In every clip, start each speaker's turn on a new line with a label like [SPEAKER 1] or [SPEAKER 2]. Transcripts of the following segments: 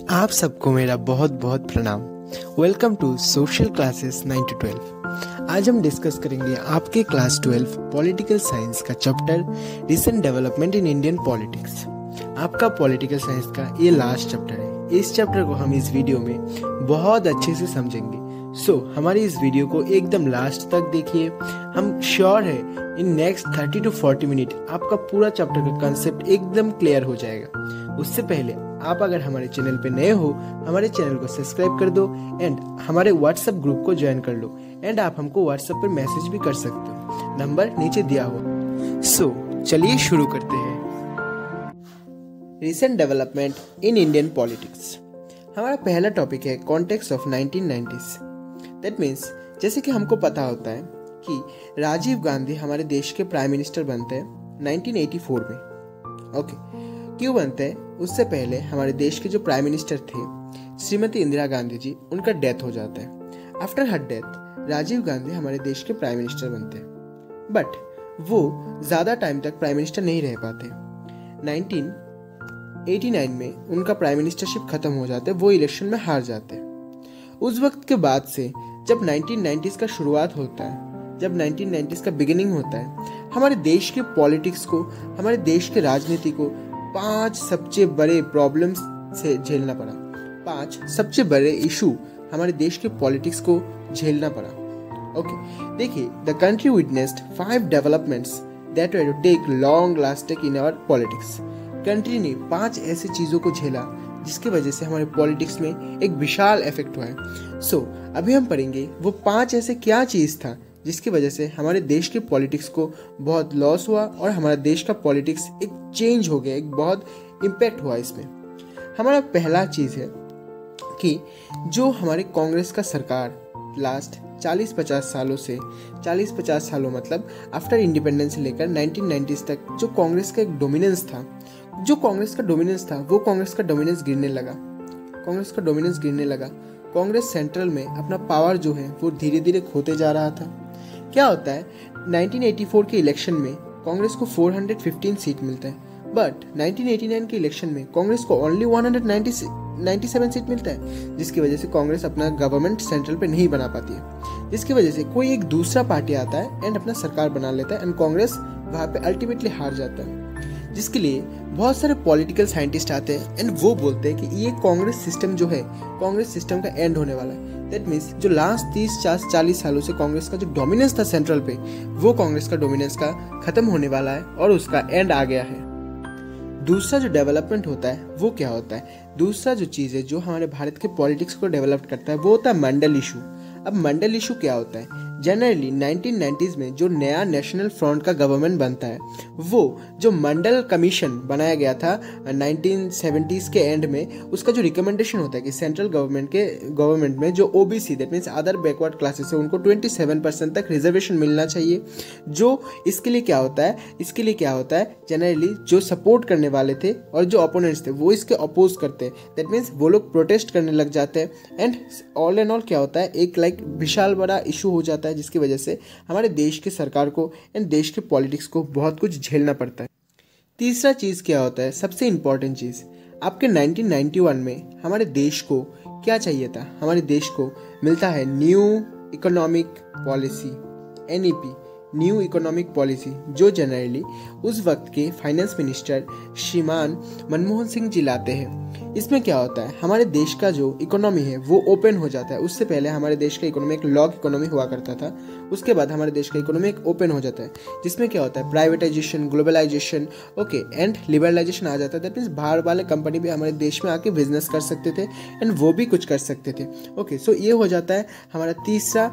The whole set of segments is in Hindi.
[SPEAKER 1] आप सबको मेरा बहुत बहुत प्रणाम। Welcome to social classes 9 to 12। आज हम डिस्कस करेंगे आपके क्लास 12 पॉलिटिकल साइंस का chapter recent development in Indian politics. आपका पॉलिटिकल साइंस का ये लास्ट चैप्टर है। इस चैप्टर को हम इस वीडियो में बहुत अच्छे से समझेंगे। हमारी इस वीडियो को एकदम लास्ट तक देखिए। हम श्योर है इन नेक्स्ट 30 to 40 मिनट आपका पूरा चैप्टर का कंसेप्ट एकदम क्लियर हो जाएगा। उससे पहले आप अगर हमारे चैनल पे नए हो, हमारे चैनल को सब्सक्राइब कर दो एंड हमारे व्हाट्सएप ग्रुप को ज्वाइन कर लो एंड आप हमको व्हाट्सएप पर मैसेज भी कर सकते हो, नंबर नीचे दिया हुआ। चलिए शुरू करते हैं। Recent development in Indian politics. हमारा पहला टॉपिक है context of 1990s। That means जैसे कि हमको पता होता है कि राजीव गांधी हमारे देश के प्राइम मिनिस्टर बनते हैं 1984 में। क्यों बनते हैं? उससे पहले हमारे देश के जो प्राइम मिनिस्टर थे श्रीमती इंदिरा गांधी जी, उनका डेथ हो जाता है। After her death Rajiv Gandhi हमारे देश के प्राइम मिनिस्टर बनते हैं, बट वो ज़्यादा टाइम तक प्राइम मिनिस्टर नहीं रह पाते। 1989 में उनका प्राइम मिनिस्टरशिप खत्म हो जाता है, वो इलेक्शन में हार जाते हैं। उस वक्त के बाद से जब 1990s का शुरुआत होता है, जब 1990s का बिगिनिंग होता है, हमारे देश के पॉलिटिक्स को, हमारे देश के राजनीति को 5 सबसे बड़े प्रॉब्लम्स से झेलना पड़ा। 5 सबसे बड़े इशू हमारे देश के पॉलिटिक्स को झेलना पड़ा। देखिए, the country witnessed 5 developments that were to take long lasting in our politics. Country ने 5 ऐसी चीज़ों को झेला जिसकी वजह से हमारे पॉलिटिक्स में एक विशाल इफेक्ट हुआ है। अभी हम पढ़ेंगे वो 5 ऐसे क्या चीज़ था जिसकी वजह से हमारे देश के पॉलिटिक्स को बहुत लॉस हुआ और हमारा देश का पॉलिटिक्स एक चेंज हो गया, एक बहुत इम्पैक्ट हुआ इसमें। हमारा पहला चीज़ है कि जो हमारे कांग्रेस का सरकार लास्ट 40-50 सालों से, 40-50 सालों मतलब आफ्टर इंडिपेंडेंस से लेकर 1990s तक जो कांग्रेस का एक डोमिनेंस था, वो कांग्रेस का डोमिनेंस गिरने लगा। कांग्रेस सेंट्रल में अपना पावर जो है वो धीरे धीरे खोते जा रहा था। क्या होता है, 1984 के इलेक्शन में कांग्रेस को 415 सीट मिलता है, बट 1989 के इलेक्शन में कांग्रेस को ओनली 197 सीट मिलता है, जिसकी वजह से कांग्रेस अपना गवर्नमेंट सेंट्रल पे नहीं बना पाती है, जिसकी वजह से कोई एक दूसरा पार्टी आता है एंड अपना सरकार बना लेता है एंड कांग्रेस वहाँ पे अल्टीमेटली हार जाता है। जिसके लिए बहुत सारे पॉलिटिकल साइंटिस्ट आते हैं एंड वो बोलते हैं कि ये कांग्रेस सिस्टम जो है, कांग्रेस सिस्टम का एंड होने वाला है। दैट मीन्स जो लास्ट 30-40 सालों से कांग्रेस का जो डोमिनेंस था सेंट्रल पे, वो कांग्रेस का डोमिनेंस का खत्म होने वाला है और उसका एंड आ गया है। दूसरा जो डेवलपमेंट होता है वो क्या होता है? दूसरा जो चीज़ है जो हमारे भारत के पॉलिटिक्स को डेवलप करता है वो होता है मंडल इशू। अब मंडल इशू क्या होता है? जनरली 1990s में जो नया नेशनल फ्रंट का गवर्नमेंट बनता है, वो जो मंडल कमीशन बनाया गया था 1970s के एंड में, उसका जो रिकमेंडेशन होता है कि सेंट्रल गवर्नमेंट में जो OBC that means other backward classes है उनको 27% तक रिजर्वेशन मिलना चाहिए। जो इसके लिए क्या होता है जनरली जो सपोर्ट करने वाले थे और जो अपोनेंट्स थे वो इसके अपोज करते हैं। दैट मीन्स वो लोग प्रोटेस्ट करने लग जाते हैं एंड ऑल एंड ऑल क्या होता है, एक विशाल बड़ा इशू हो जाता है, जिसकी वजह से हमारे देश की सरकार को एंड देश के पॉलिटिक्स को बहुत कुछ झेलना पड़ता है। तीसरा चीज़ क्या होता है, सबसे इंपॉर्टेंट चीज़, आपके 1991 में हमारे देश को क्या चाहिए था? हमारे देश को मिलता है new economic policy, NEP, new economic policy, जो जनरली उस वक्त के फाइनेंस मिनिस्टर श्रीमान मनमोहन सिंह जी लाते हैं। इसमें क्या होता है, हमारे देश का जो इकोनॉमी है वो ओपन हो जाता है। उससे पहले हमारे देश का इकोनॉमी एक लॉक इकोनॉमी हुआ करता था, उसके बाद हमारे देश का इकोनॉमी एक ओपन हो जाता है, जिसमें क्या होता है प्राइवेटाइजेशन, ग्लोबलाइजेशन एंड लिबरलाइजेशन आ जाता है। दैट मीन्स बाहर वाले कंपनी भी हमारे देश में आके बिजनेस कर सकते थे एंड वो भी कुछ कर सकते थे। सो ये हो जाता है हमारा तीसरा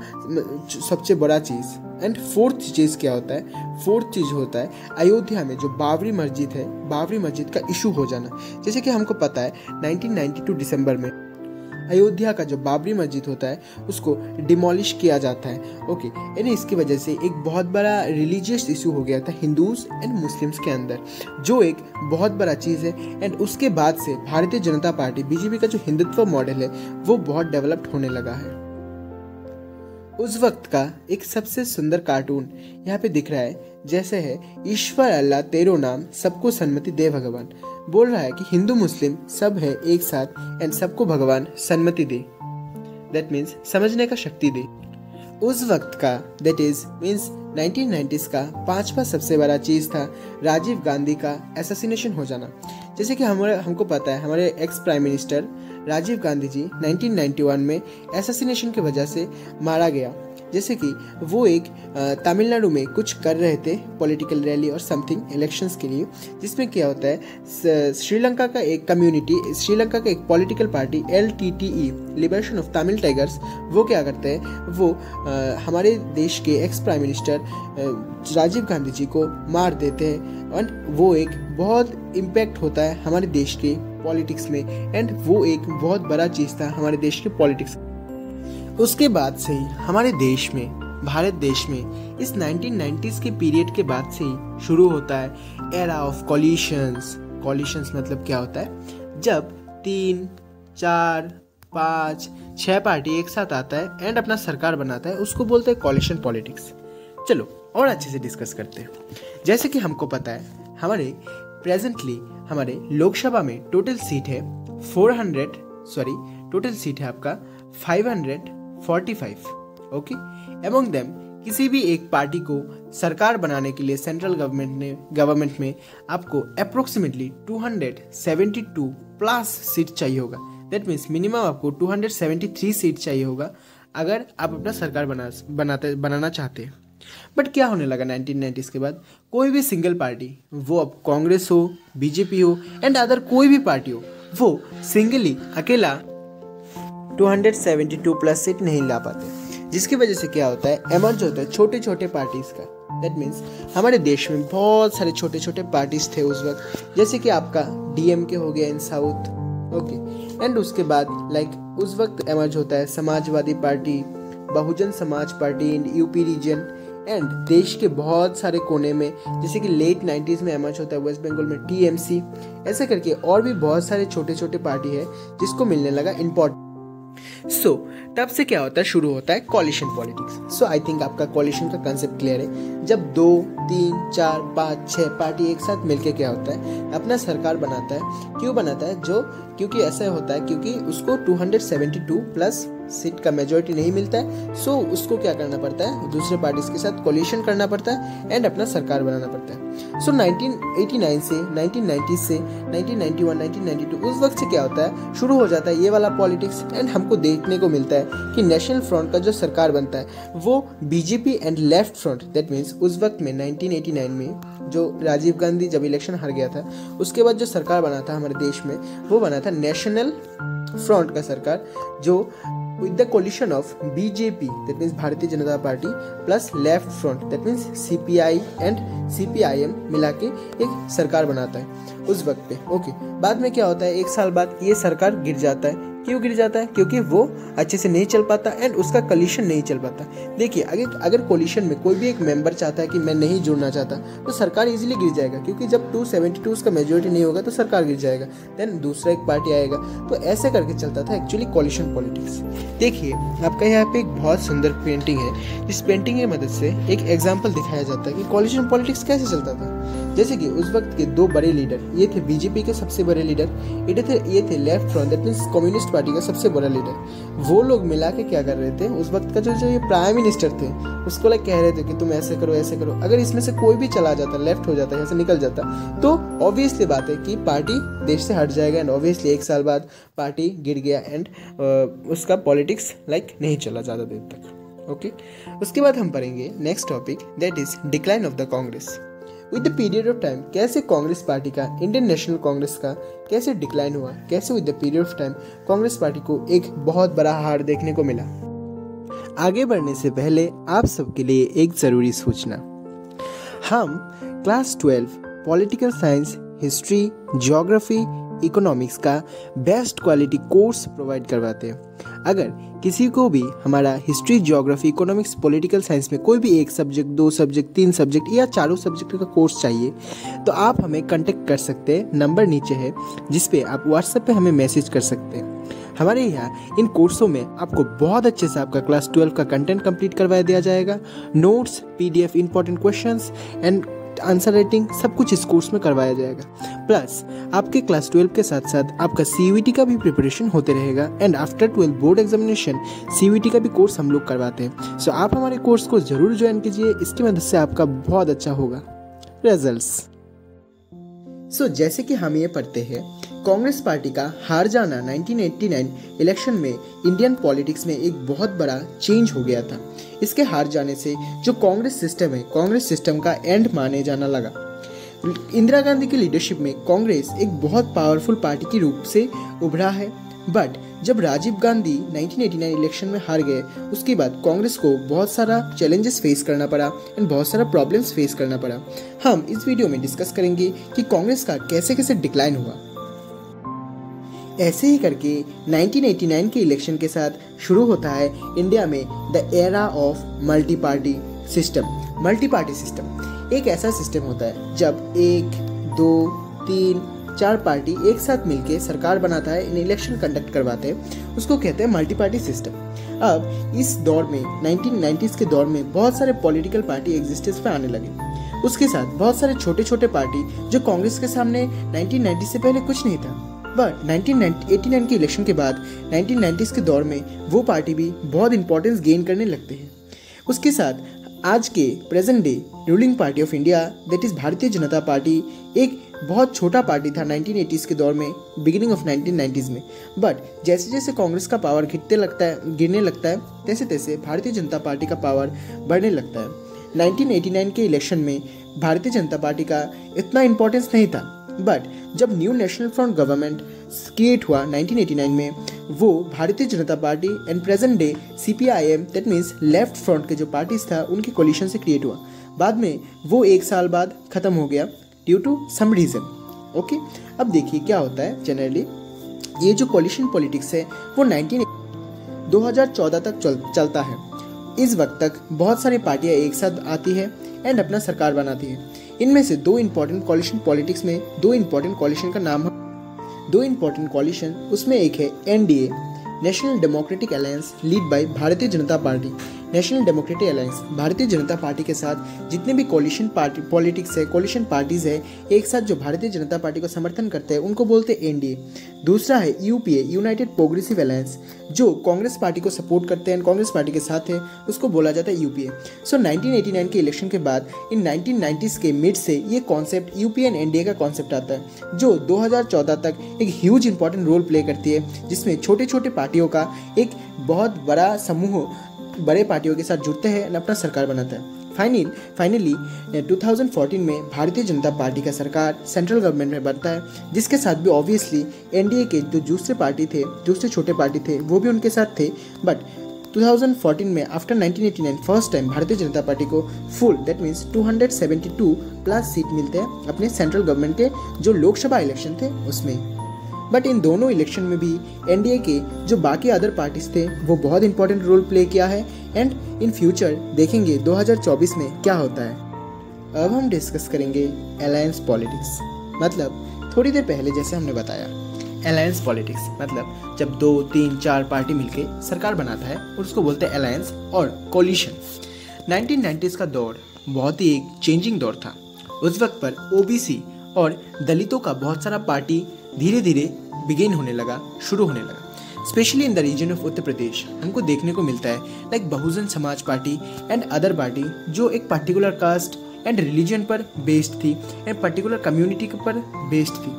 [SPEAKER 1] सबसे बड़ा चीज़। एंड फोर्थ चीज़ क्या होता है? फोर्थ चीज़ होता है अयोध्या में जो बाबरी मस्जिद है, बाबरी मस्जिद का इशू हो जाना। जैसे कि हमको पता है 1992 दिसंबर में अयोध्या का जो बाबरी मस्जिद होता है उसको डिमोलिश किया जाता है। यानी इसकी वजह से एक बहुत बड़ा रिलीजियस इशू हो गया था हिंदूज एंड मुस्लिम्स के अंदर, जो एक बहुत बड़ा चीज़ है। एंड उसके बाद से भारतीय जनता पार्टी BJP का जो हिंदुत्व मॉडल है वो बहुत डेवलप्ड होने लगा है। उस वक्त का एक सबसे सुंदर कार्टून यहाँ पे दिख रहा है, जैसे है ईश्वर अल्लाह तेरो नाम सबको सन्मति दे भगवान। बोल रहा है कि हिंदू मुस्लिम सब है एक साथ एंड सबको भगवान सन्मति दे, दैट मीन्स समझने का शक्ति दे। उस वक्त का दैट इज मीन्स 1990s का पांचवा सबसे बड़ा चीज़ था राजीव गांधी का एसेसिनेशन हो जाना। जैसे कि हमको पता है हमारे ex prime minister Rajiv Gandhi ji 1991 में एसेसिनेशन की वजह से मारा गया। जैसे कि वो एक तमिलनाडु में कुछ कर रहे थे पॉलिटिकल रैली और समथिंग इलेक्शंस के लिए, जिसमें क्या होता है श्रीलंका का एक कम्युनिटी, श्रीलंका का एक political party LTTE liberation of Tamil tigers, वो क्या करते हैं, वो हमारे देश के ex prime minister Rajiv Gandhi ji को मार देते हैं और वो एक बहुत इम्पैक्ट होता है हमारे देश के पॉलिटिक्स में एंड वो एक बहुत बड़ा चीज़ था हमारे देश के पॉलिटिक्स। उसके बाद से ही हमारे देश में, भारत देश में इस 1990s के पीरियड के बाद से ही शुरू होता है एरा ऑफ कॉलिशंस। कॉलिशंस मतलब क्या होता है, जब 3, 4, 5, 6 पार्टी एक साथ आता है एंड अपना सरकार बनाता है, उसको बोलते हैं कॉलिशन पॉलिटिक्स। चलो और अच्छे से डिस्कस करते हैं। जैसे कि हमको पता है हमारे प्रेजेंटली हमारे लोकसभा में टोटल सीट है 545। ओके, एमंग देम किसी भी एक पार्टी को सरकार बनाने के लिए सेंट्रल गवर्नमेंट में आपको अप्रोक्सीमेटली 272 प्लस सीट चाहिए होगा। दैट मीन्स मिनिमम आपको 273 सीट चाहिए होगा अगर आप अपना सरकार बनाना चाहते हैं। बट क्या होने लगा 1990s के बाद, कोई भी सिंगल पार्टी, वो अब कांग्रेस हो, बीजेपी हो एंड अदर कोई भी पार्टी हो, वो सिंगली अकेला 272 प्लस सीट नहीं ला पाते, जिसकी वजह से क्या होता है, एमर्ज होता है छोटे छोटे पार्टीज का। दैट मीन्स हमारे देश में बहुत सारे छोटे छोटे पार्टीज थे उस वक्त, जैसे कि आपका DMK हो गया इन साउथ, ओके, एंड उसके बाद लाइक उस वक्त एमर्ज होता है Samajwadi Party, Bahujan Samaj Party in UP region and देश के बहुत सारे कोने में, जैसे कि लेट 90s में एमर्ज होता है वेस्ट बंगाल में TMC, ऐसे करके और भी बहुत सारे छोटे छोटे पार्टी है जिसको मिलने लगा इम्पोर्टेंट। सो तब से क्या होता है, शुरू होता है coalition politics. So I think आपका कॉलिशन का कंसेप्ट क्लियर है। जब 2, 3, 4, 5, 6 पार्टी एक साथ मिलके क्या होता है, अपना सरकार बनाता है। क्यों बनाता है, क्योंकि ऐसा होता है क्योंकि उसको 272 प्लस सीट का मेजोरिटी नहीं मिलता है। सो उसको क्या करना पड़ता है, दूसरे पार्टीज के साथ कोलिशन करना पड़ता है एंड अपना सरकार बनाना पड़ता है। सो 1989 से 1990 से 1991, 1992 उस वक्त से क्या होता है, शुरू हो जाता है ये वाला पॉलिटिक्स एंड हमको देखने को मिलता है कि नेशनल फ्रंट का जो सरकार बनता है वो BJP and left front, that means उस वक्त में 1989 में जो राजीव गांधी जब इलेक्शन हार गया था, उसके बाद जो सरकार बना था हमारे देश में, वो बना था नेशनल फ्रंट का सरकार, जो with the coalition of BJP, that means भारतीय Janata party plus left front, that means CPI and CPIM मिला के एक सरकार बनाता है उस वक्त पे। ओके, बाद में क्या होता है, 1 साल बाद ये सरकार गिर जाता है। क्यों गिर जाता है, क्योंकि वो अच्छे से नहीं चल पाता एंड उसका कोलिशन नहीं चल पाता। देखिए अगर कोलिशन में कोई भी एक मेंबर चाहता है कि मैं नहीं जुड़ना चाहता, तो सरकार इजीली गिर जाएगा, क्योंकि जब 272 उसका मेजोरिटी नहीं होगा तो सरकार गिर जाएगा, देन दूसरा एक पार्टी आएगा। तो ऐसे करके चलता था एक्चुअली कोलिशन पॉलिटिक्स। देखिए आपका यहाँ पे एक बहुत सुंदर पेंटिंग है, इस पेंटिंग की मदद से एक एग्जाम्पल दिखाया जाता है कि कोलिशन पॉलिटिक्स कैसे चलता था। जैसे कि उस वक्त के 2 बड़े लीडर, ये थे बीजेपी के सबसे बड़े लीडर, ये थे left front, that means communist party का सबसे बड़ा लीडर। वो लोग मिला के क्या कर रहे थे, उस वक्त का जो ये प्राइम मिनिस्टर थे उसको लाइक कह रहे थे कि तुम ऐसे करो ऐसे करो। अगर इसमें से कोई भी चला जाता, लेफ्ट हो जाता, यहाँ से निकल जाता, तो ऑब्वियसली बात है कि पार्टी देश से हट जाएगा एंड ऑब्वियसली 1 साल बाद पार्टी गिर गया एंड उसका पॉलिटिक्स लाइक नहीं चला ज़्यादा देर तक। ओके, उसके बाद हम पढ़ेंगे next topic, that is decline of the Congress. With the period of time कैसे कांग्रेस पार्टी का, इंडियन नेशनल कांग्रेस का कैसे डिक्लाइन हुआ, कैसे with the period of time Congress party को एक बहुत बड़ा हार देखने को मिला। आगे बढ़ने से पहले आप सबके लिए एक ज़रूरी सूचना, हम class 12 political science, history, geography, economics का बेस्ट क्वालिटी कोर्स प्रोवाइड करवाते हैं। अगर किसी को भी हमारा history, geography, economics, political science में कोई भी एक सब्जेक्ट, 2 सब्जेक्ट, 3 सब्जेक्ट या चारों सब्जेक्ट का कोर्स चाहिए, तो आप हमें कांटेक्ट कर सकते हैं। नंबर नीचे है जिस पे आप व्हाट्सएप पे हमें मैसेज कर सकते हैं। हमारे यहाँ इन कोर्सों में आपको बहुत अच्छे से आपका क्लास 12 का कंटेंट कंप्लीट करवा दिया जाएगा। Notes, PDF, important questions and answer writing सब कुछ इस कोर्स में करवाया जाएगा। प्लस आपके क्लास 12 के साथ साथ आपका CUET का भी प्रिपरेशन होते रहेगा and after 12 board examination CUET का भी कोर्स हम लोग करवाते हैं। सो आप हमारे कोर्स को ज़रूर ज्वाइन कीजिए, इसकी मदद से आपका बहुत अच्छा होगा रिजल्ट्स। सो जैसे कि हम ये पढ़ते हैं, कांग्रेस पार्टी का हार जाना 1989 इलेक्शन में इंडियन पॉलिटिक्स में एक बहुत बड़ा चेंज हो गया था। इसके हार जाने से जो कांग्रेस सिस्टम है, कांग्रेस सिस्टम का एंड माने जाना लगा। इंदिरा गांधी की लीडरशिप में कांग्रेस एक बहुत पावरफुल पार्टी के रूप से उभरा है। बट जब राजीव गांधी 1989 इलेक्शन में हार गए, उसके बाद कांग्रेस को बहुत सारा चैलेंजेस फेस करना पड़ा एंड बहुत सारा प्रॉब्लम्स फेस करना पड़ा। हम इस वीडियो में डिस्कस करेंगे कि कांग्रेस का कैसे कैसे डिक्लाइन हुआ। ऐसे ही करके 1989 के इलेक्शन के साथ शुरू होता है इंडिया में the era of multi party system. Multi party system एक ऐसा सिस्टम होता है जब 1, 2, 3, 4 पार्टी एक साथ मिलके सरकार बनाता है, इन इलेक्शन कंडक्ट करवाते हैं, उसको कहते हैं मल्टी पार्टी सिस्टम। अब इस दौर में 1990s के दौर में बहुत सारे पॉलिटिकल पार्टी एग्जिस्टेंस पे आने लगे। उसके साथ बहुत सारे छोटे छोटे पार्टी जो कांग्रेस के सामने 1990 से पहले कुछ नहीं था। बट 1989 के इलेक्शन के बाद 1990s के दौर में वो पार्टी भी बहुत इंपॉर्टेंस गेन करने लगते हैं। उसके साथ आज के present day ruling party of India that is भारतीय जनता पार्टी एक बहुत छोटा पार्टी था 1980s के दौर में, बिगिनिंग ऑफ 1990s में। बट जैसे जैसे कांग्रेस का पावर गिरने लगता है तैसे तैसे भारतीय जनता पार्टी का पावर बढ़ने लगता है। 1989 के इलेक्शन में भारतीय जनता पार्टी का इतना इम्पोर्टेंस नहीं था। बट जब new National front government create हुआ 1989 में, वो भारतीय Janata party and present day CPIM that means left front के जो पार्टीज था उनके कोलिशन से क्रिएट हुआ। बाद में वो 1 साल बाद खत्म हो गया due to some reason. Okay, अब देखिए क्या होता है। जनरली ये जो कोलिशन पॉलिटिक्स है वो 2014 तक चलता है। इस वक्त तक बहुत सारी पार्टियां एक साथ आती है एंड अपना सरकार बनाती है। इनमें से 2 इंपॉर्टेंट कोलिशन पॉलिटिक्स में 2 इंपॉर्टेंट कोलिशन का नाम है। 2 इंपॉर्टेंट कोलिशन, उसमें एक है NDA national democratic alliance lead by भारतीय Janata party. National democratic alliance भारतीय जनता पार्टी के साथ जितने भी कोलिशन पॉलिटिक्स है, कोलिशन पार्टीज है एक साथ जो भारतीय जनता पार्टी को समर्थन करते हैं उनको बोलते हैं NDA। दूसरा है UPA यूनाइटेड प्रोग्रेसिव अलायंस, जो कांग्रेस पार्टी को सपोर्ट करते हैं, कांग्रेस पार्टी के साथ है, उसको बोला जाता है UPA। सो 1989 के इलेक्शन के बाद इन 1990s के मिड से ये कॉन्सेप्ट UPA एंड NDA का कॉन्सेप्ट आता है, जो 2014 तक एक ह्यूज इंपॉर्टेंट रोल प्ले करती है, जिसमें छोटे छोटे पार्टियों का एक बहुत बड़ा समूह बड़े पार्टियों के साथ जुड़ते हैं और अपना सरकार बनाता है। फाइनली 2014 में भारतीय जनता पार्टी का सरकार सेंट्रल गवर्नमेंट में बनता है, जिसके साथ भी ऑब्वियसली NDA के जो दूसरे पार्टी थे, दूसरे छोटे पार्टी थे, वो भी उनके साथ थे। बट 2014 में आफ्टर 1989 फर्स्ट टाइम भारतीय जनता पार्टी को full that means 272 plus seat मिलते हैं अपने सेंट्रल गवर्नमेंट के जो लोकसभा इलेक्शन थे उसमें। बट इन दोनों इलेक्शन में भी NDA के जो बाकी अदर पार्टीज थे वो बहुत इंपॉर्टेंट रोल प्ले किया है एंड इन फ्यूचर देखेंगे 2024 में क्या होता है। अब हम डिस्कस करेंगे अलायंस पॉलिटिक्स। मतलब थोड़ी देर पहले जैसे हमने बताया, अलायंस पॉलिटिक्स मतलब जब 2, 3, 4 पार्टी मिलके सरकार बनाता है और उसको बोलते हैं अलायंस और कोलिशन। 1990s का दौर बहुत ही एक चेंजिंग दौर था। उस वक्त पर OBC और दलितों का बहुत सारा पार्टी धीरे धीरे शुरू होने लगा। Specially in the region of Uttar Pradesh हमको देखने को मिलता है like Bahujan Samaj party and other party जो एक पर्टिकुलर कास्ट एंड रिलीजन पर बेस्ड थी एंड पर्टिकुलर कम्युनिटी के पर बेस्ड थी।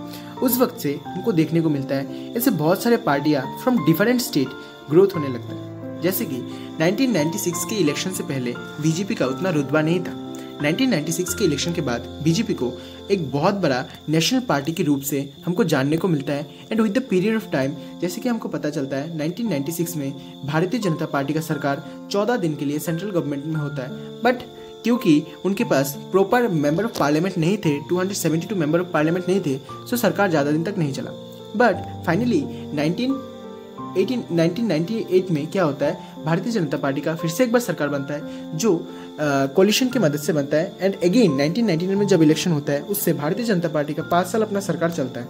[SPEAKER 1] उस वक्त से हमको देखने को मिलता है ऐसे बहुत सारे पार्टियाँ फ्रॉम डिफरेंट स्टेट ग्रोथ होने लगता है। जैसे कि 1996 के इलेक्शन से पहले BJP का उतना रुतबा नहीं था। 1996 के इलेक्शन के बाद BJP को एक बहुत बड़ा नेशनल पार्टी के रूप से हमको जानने को मिलता है and with the period of time जैसे कि हमको पता चलता है 1996 में भारतीय जनता पार्टी का सरकार 14 दिन के लिए सेंट्रल गवर्नमेंट में होता है। बट क्योंकि उनके पास प्रॉपर मेंबर ऑफ पार्लियामेंट नहीं थे, 272 मेंबर ऑफ पार्लियामेंट नहीं थे, सो सरकार ज़्यादा दिन तक नहीं चला। बट फाइनली 1998 में क्या होता है, भारतीय जनता पार्टी का फिर से एक बार सरकार बनता है जो कोलिशन की मदद से बनता है। एंड अगेन 1999 में जब इलेक्शन होता है उससे भारतीय जनता पार्टी का 5 साल अपना सरकार चलता है।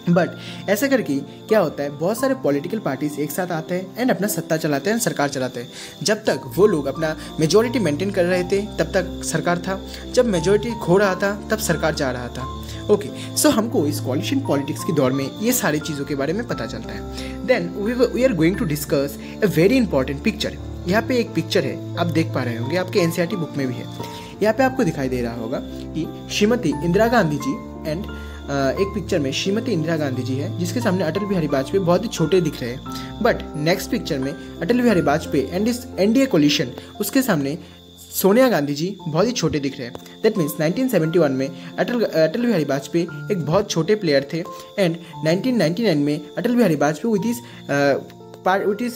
[SPEAKER 1] बट ऐसा करके क्या होता है, बहुत सारे पॉलिटिकल पार्टीज एक साथ आते हैं एंड अपना सत्ता चलाते हैं, सरकार चलाते हैं। जब तक वो लोग अपना मेजोरिटी मेंटेन कर रहे थे तब तक सरकार था, जब मेजोरिटी खो रहा था तब सरकार जा रहा था। ओके, सो हमको इस कॉलिशन पॉलिटिक्स के दौर में ये सारी चीज़ों के बारे में पता चलता है। Then we are going to discuss a very important picture. यहाँ पे एक पिक्चर है, आप देख पा रहे होंगे, आपके एनसीईआरटी बुक में भी है। यहाँ पे आपको दिखाई दे रहा होगा कि श्रीमती इंदिरा गांधी जी एंड एक पिक्चर में श्रीमती इंदिरा गांधी जी है जिसके सामने अटल बिहारी वाजपेयी बहुत ही छोटे दिख रहे हैं। बट नेक्स्ट पिक्चर में अटल बिहारी वाजपेयी एंड इस एनडीए कोलिशन, उसके सामने सोनिया गांधी जी बहुत ही छोटे दिख रहे हैं। दैट मीन्स 1971 में अटल बिहारी वाजपेयी एक बहुत छोटे प्लेयर थे एंड 1999 में अटल बिहारी वाजपेयी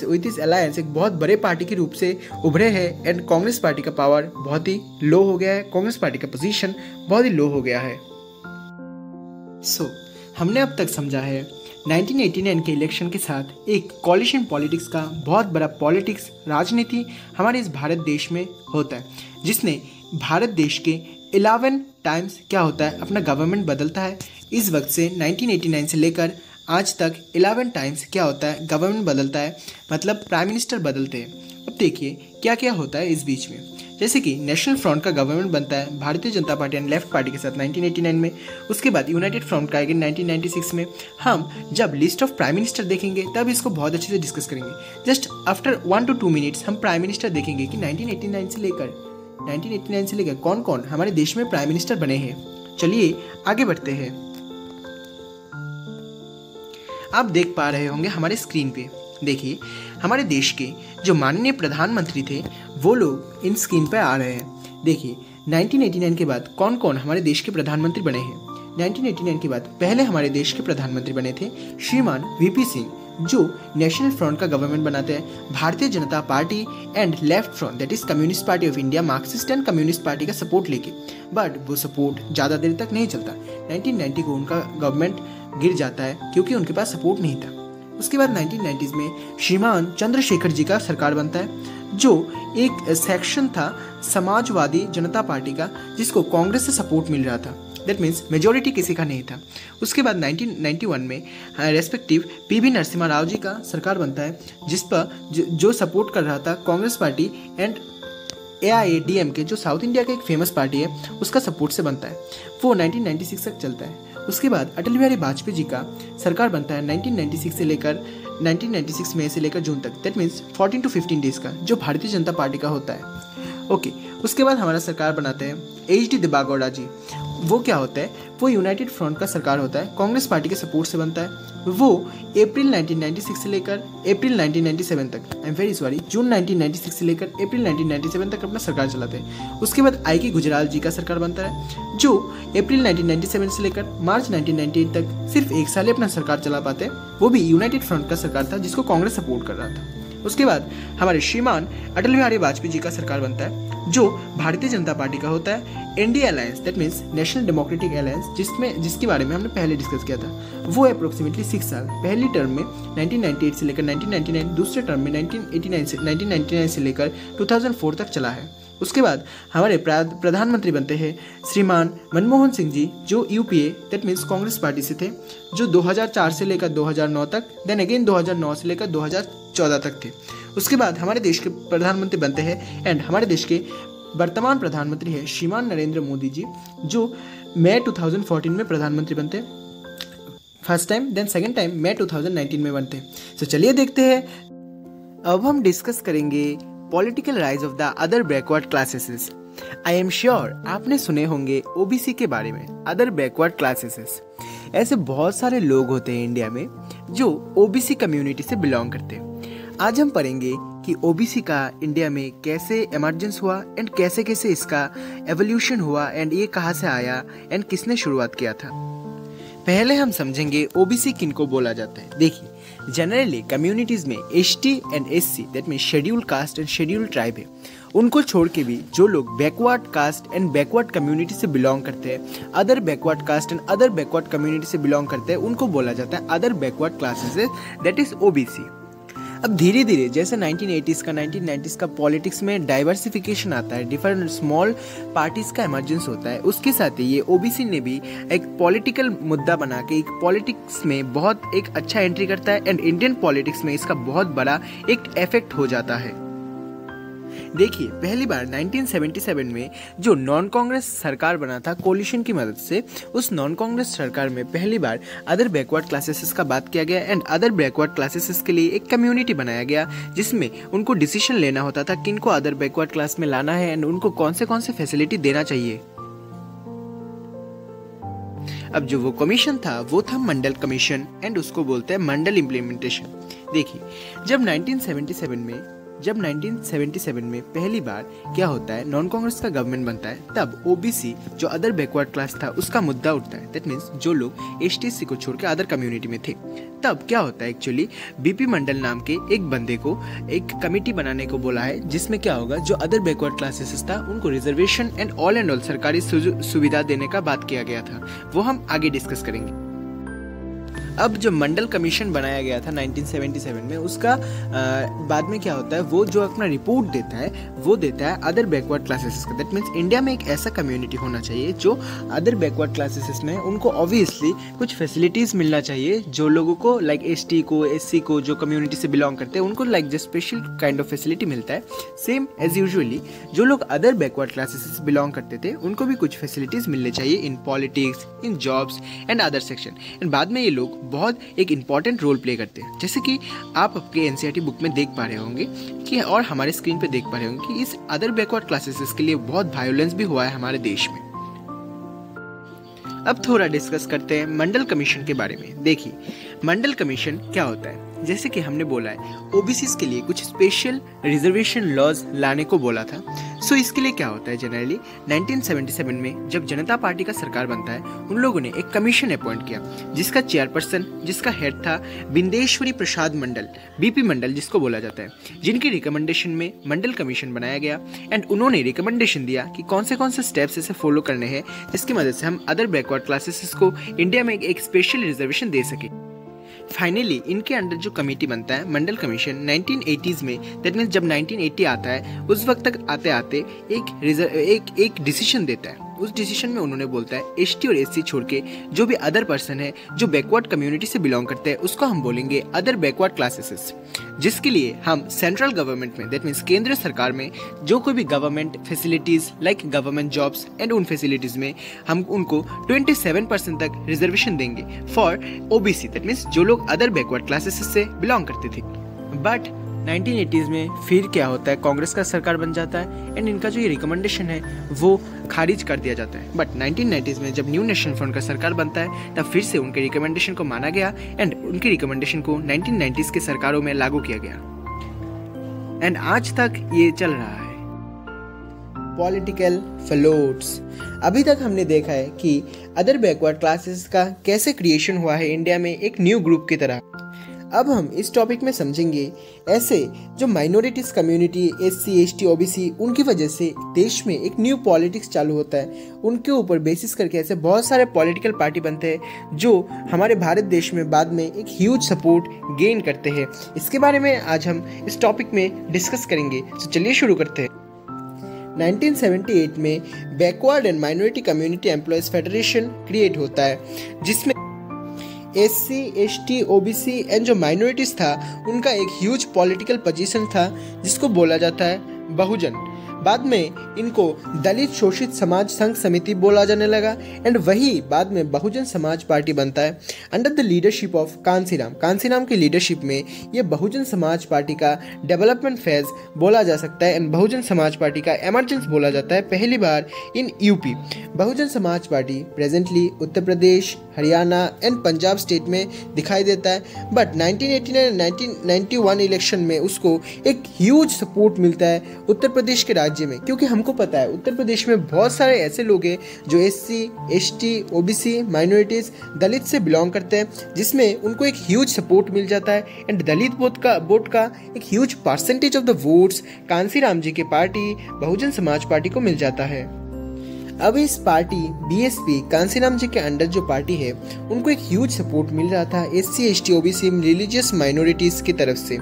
[SPEAKER 1] विद इस अलायंस एक बहुत बड़े पार्टी के रूप से उभरे हैं एंड कांग्रेस पार्टी का पावर बहुत ही लो हो गया है, कांग्रेस पार्टी का पोजीशन बहुत ही लो हो गया है। सो हमने अब तक समझा है 1989 के इलेक्शन के साथ एक कॉलिशन पॉलिटिक्स का बहुत बड़ा पॉलिटिक्स राजनीति हमारे इस भारत देश में होता है, जिसने भारत देश के 11 टाइम्स क्या होता है अपना गवर्नमेंट बदलता है। इस वक्त से 1989 से लेकर आज तक 11 टाइम्स क्या होता है गवर्नमेंट बदलता है, मतलब प्राइम मिनिस्टर बदलते हैं। अब देखिए क्या क्या होता है इस बीच में, जैसे कि नेशनल फ्रंट का गवर्नमेंट बनता है भारतीय Janata party and left party के साथ 1989 में। उसके बाद यूनाइटेड फ्रंट का अगेन 1996 में। हम जब लिस्ट ऑफ प्राइम मिनिस्टर देखेंगे तब इसको बहुत अच्छे से डिस्कस करेंगे। जस्ट आफ्टर 1 to 2 मिनट्स हम प्राइम मिनिस्टर देखेंगे कि 1989 से लेकर कौन कौन हमारे देश में प्राइम मिनिस्टर बने हैं। चलिए आगे बढ़ते हैं। आप देख पा रहे होंगे हमारे स्क्रीन पे, देखिए हमारे देश के जो माननीय प्रधानमंत्री थे वो लोग इन स्क्रीन पे आ रहे हैं। देखिए 1989 के बाद कौन कौन हमारे देश के प्रधानमंत्री बने हैं। 1989 के बाद पहले हमारे देश के प्रधानमंत्री बने थे श्रीमान वीपी सिंह, जो नेशनल फ्रंट का गवर्नमेंट बनाते हैं भारतीय Janata party and left front that is communist party of India, Marxist and communist party का सपोर्ट लेके। बट वो सपोर्ट ज़्यादा देर तक नहीं चलता। 1990 को उनका गवर्नमेंट गिर जाता है क्योंकि उनके पास सपोर्ट नहीं था। उसके बाद 1990s में श्रीमान चंद्रशेखर जी का सरकार बनता है, जो एक सेक्शन था समाजवादी जनता पार्टी का जिसको कांग्रेस से सपोर्ट मिल रहा था। दैट मीन्स मेजोरिटी किसी का नहीं था। उसके बाद 1991 में रेस्पेक्टिव पीवी नरसिम्हा राव जी का सरकार बनता है, जिस पर जो सपोर्ट कर रहा था कांग्रेस पार्टी एंड AIADMK जो साउथ इंडिया का एक फेमस पार्टी है उसका सपोर्ट से बनता है। वो 1996 तक चलता है। उसके बाद अटल बिहारी वाजपेयी जी का सरकार बनता है 1996 में से लेकर जून तक। दैट मीन्स 14 to 15 डेज का, जो भारतीय जनता पार्टी का होता है। ओके, उसके बाद हमारा सरकार बनाते हैं HD देवेगौड़ा जी। वो क्या होता है, वो यूनाइटेड फ्रंट का सरकार होता है, कांग्रेस पार्टी के सपोर्ट से बनता है। वो अप्रैल 1996 से लेकर अप्रैल 1997 तक, आई एम वेरी सॉरी, जून 1996 से लेकर अप्रैल 1997 तक अपना सरकार चलाते हैं। उसके बाद IK गुजराल जी का सरकार बनता है, जो अप्रैल 1997 से लेकर मार्च 1998 तक सिर्फ एक साल ही अपना सरकार चला पाते हैं। वो भी यूनाइटेड फ्रंट का सरकार था जिसको कांग्रेस सपोर्ट कर रहा था। उसके बाद हमारे श्रीमान अटल बिहारी वाजपेयी जी का सरकार बनता है, जो भारतीय जनता पार्टी का होता है, NDA alliance that means national democratic alliance, जिसके बारे में हमने पहले डिस्कस किया था। वो अप्रोक्सीमेटली 6 साल, पहली टर्म में 1998 से लेकर 1999, दूसरे टर्म में 1999 से लेकर 2004 तक चला है। उसके बाद हमारे प्रधानमंत्री बनते हैं श्रीमान मनमोहन सिंह जी, जो UPA that means Congress party से थे, जो 2004 से लेकर 2009 तक, देन अगेन 2009 से लेकर 2014 तक थे। उसके बाद हमारे देश के प्रधानमंत्री बनते हैं एंड हमारे देश के वर्तमान प्रधानमंत्री है श्रीमान नरेंद्र मोदी जी, जो मई 2014 में प्रधानमंत्री बनते हैं first time, then second time May 2019 में बनते हैं। तो चलिए देखते हैं। अब हम डिस्कस करेंगे political rise of the other backward classes. I am sure आपने सुने होंगे OBC के बारे में, अदर बैकवर्ड क्लासेसेस। ऐसे बहुत सारे लोग होते हैं इंडिया में जो OBC कम्युनिटी से बिलोंग करते हैं। आज हम पढ़ेंगे कि OBC का इंडिया में कैसे इमर्जेंस हुआ एंड कैसे कैसे इसका एवोल्यूशन हुआ एंड ये कहाँ से आया एंड किसने शुरुआत किया था। पहले हम समझेंगे OBC किनको बोला जाता है। देखिए, जनरली कम्युनिटीज़ में ST and SC that mean schedule caste and schedule tribe है। उनको छोड़ के भी जो लोग backward caste and backward community से बिलोंग करते हैं, other backward caste and other backward community से बिलोंग करते हैं, उनको बोला जाता है other backward classes that is OBC। अब धीरे धीरे जैसे 1980s का 1990s का पॉलिटिक्स में डाइवर्सिफिकेशन आता है, डिफरेंट स्मॉल पार्टीज का इमर्जेंस होता है, उसके साथ ही ये ओबीसी ने भी एक पॉलिटिकल मुद्दा बना के एक पॉलिटिक्स में बहुत एक अच्छा एंट्री करता है एंड इंडियन पॉलिटिक्स में इसका बहुत बड़ा एक इफेक्ट हो जाता है। देखिए, पहली बार 1977 में जो नॉन कांग्रेस सरकार बना था कोलिशन की मदद से, उस नॉन कांग्रेस सरकार में पहली बार अदर बैकवर्ड क्लासेस का बात किया गया एंड अदर बैकवर्ड क्लासेस के लिए एक कम्युनिटी बनाया गया जिसमें उनको डिसीजन लेना होता था किनको अदर बैकवर्ड क्लास में लाना है एंड उनको कौन से फैसिलिटी देना चाहिए। अब जो वो कमीशन था वो था मंडल कमीशन एंड उसको बोलते हैं मंडल इम्प्लीमेंटेशन। देखिए, जब 1977 में पहली बार क्या होता है, नॉन कांग्रेस का गवर्नमेंट बनता है, तब ओबीसी जो अदर बैकवर्ड क्लास था उसका मुद्दा उठता है। दैट मीन्स जो लोग एसटी को छोड़ के अदर कम्युनिटी में थे। तब क्या होता है, एक्चुअली बीपी मंडल नाम के एक बंदे को एक कमेटी बनाने को बोला है जिसमें क्या होगा, जो अदर बैकवर्ड क्लासेस था उनको रिजर्वेशन एंड ऑल सरकारी सुविधा देने का बात किया गया था। वो हम आगे डिस्कस करेंगे। अब जो मंडल कमीशन बनाया गया था 1977 में, उसका बाद में क्या होता है, वो जो अपना रिपोर्ट देता है वो देता है अदर बैकवर्ड क्लासेस का। दैट मीन्स इंडिया में एक ऐसा कम्युनिटी होना चाहिए जो अदर बैकवर्ड क्लासेस में उनको ऑब्वियसली कुछ फैसिलिटीज़ मिलना चाहिए, जो लोगों को लाइक एसटी को, एससी को, जो कम्युनिटी से बिलोंग करते हैं उनको लाइक जो स्पेशल काइंड ऑफ फैसिलिटी मिलता है। सेम एज यूजुअली जो लोग अदर बैकवर्ड क्लासेस से बिलोंग करते थे उनको भी कुछ फैसिलिटीज़ मिलने चाहिए in politics, in jobs and other section. And बाद में ये लोग बहुत एक इंपॉर्टेंट रोल प्ले करते हैं, जैसे कि आप आपके एनसीईआरटी बुक में देख पा रहे होंगे कि और हमारे स्क्रीन पे देख पा रहे होंगे कि इस अदर बैकवर्ड क्लासेस के लिए बहुत वायलेंस भी हुआ है हमारे देश में। अब थोड़ा डिस्कस करते हैं मंडल कमीशन के बारे में। देखिए, मंडल कमीशन क्या होता है, जैसे कि हमने बोला है ओबीसीज के लिए कुछ स्पेशल रिजर्वेशन लॉज लाने को बोला था। सो इसके लिए क्या होता है, जनरली 1977 में जब जनता पार्टी का सरकार बनता है, उन लोगों ने एक कमीशन अपॉइंट किया जिसका चेयरपर्सन, जिसका हेड था बिंदेश्वरी प्रसाद मंडल, बीपी मंडल जिसको बोला जाता है, जिनकी रिकमेंडेशन में मंडल कमीशन बनाया गया एंड उन्होंने रिकमेंडेशन दिया कि कौन से स्टेप्स ऐसे फॉलो करने हैं जिसकी मदद से हम अदर बैकवर्ड क्लासेस को इंडिया में एक स्पेशल रिजर्वेशन दे सके। फाइनली इनके अंडर जो कमेटी बनता है मंडल कमीशन 1980s में, दैट मीन्स जब 1980 आता है उस वक्त तक आते आते एक डिसीजन देता है। उस डिसीजन में उन्होंने बोलता है एसटी और एससी छोड़ के जो भी अदर पर्सन है जो बैकवर्ड कम्युनिटी से बिलोंग करते हैं उसको हम बोलेंगे अदर बैकवर्ड क्लासेस, जिसके लिए हम सेंट्रल गवर्नमेंट में, दैट मीन्स केंद्र सरकार में जो कोई भी government facilities like government jobs and उन फैसिलिटीज में हम उनको 27% तक रिजर्वेशन देंगे फॉर ओबीसी, दैट मीन्स जो लोग अदर बैकवर्ड क्लासेस से बिलोंग करते थे। बट 1980s में फिर क्या होता है, कांग्रेस का सरकार बन जाता है एंड इनका जो ये रिकमेंडेशन है वो खारिज कर दिया जाता है। बट 1990s में जब न्यू नेशनल फ्रंट का सरकार बनता है तब फिर से उनके रिकमेंडेशन को माना गया एंड उनके रिकमेंडेशन को 1990s के सरकारों में लागू किया गया एंड आज तक ये चल रहा है। पॉलिटिकल फ्लोट्स, अभी तक हमने देखा है कि अदर बैकवर्ड क्लासेस का कैसे क्रिएशन हुआ है इंडिया में एक न्यू ग्रुप की तरह। अब हम इस टॉपिक में समझेंगे ऐसे जो minorities community SC, ST, OBC, उनकी वजह से देश में एक न्यू पॉलिटिक्स चालू होता है, उनके ऊपर बेसिस करके ऐसे बहुत सारे पॉलिटिकल पार्टी बनते हैं जो हमारे भारत देश में बाद में एक ह्यूज सपोर्ट गेन करते हैं। इसके बारे में आज हम इस टॉपिक में डिस्कस करेंगे। तो चलिए शुरू करते हैं। 1978 में backward and minority community employees federation create होता है जिसमें एससी, एसटी, ओबीसी एंड जो माइनॉरिटीज था उनका एक ह्यूज पॉलिटिकल पोजीशन था जिसको बोला जाता है बहुजन। बाद में इनको दलित शोषित समाज संघ समिति बोला जाने लगा एंड वही बाद में बहुजन समाज पार्टी बनता है under the leadership of Kanshiram. Kanshiram की लीडरशिप में ये बहुजन समाज पार्टी का डेवलपमेंट फेज बोला जा सकता है एंड बहुजन समाज पार्टी का एमरजेंस बोला जाता है पहली बार इन UP. Bahujan Samaj party presently Uttar Pradesh, Haryana and Punjab state में दिखाई देता है, बट 1989-1991 इलेक्शन में उसको एक ह्यूज सपोर्ट मिलता है उत्तर प्रदेश के राज्य में, क्योंकि हमको पता है उत्तर प्रदेश में बहुत सारे ऐसे लोग हैं जो एससी, एसटी, ओबीसी, माइनॉरिटीज, दलित से बिलोंग करते हैं, जिसमें उनको एक ह्यूज सपोर्ट मिल जाता है एंड दलित वोट का एक huge percentage of the votes Kanshiram ji के पार्टी बहुजन समाज पार्टी को मिल जाता है। अब इस पार्टी बीएसपी कांसीराम जी के अंडर जो पार्टी है उनको एक ह्यूज सपोर्ट मिल रहा था SC, ST, OBC, religious minorities की तरफ से।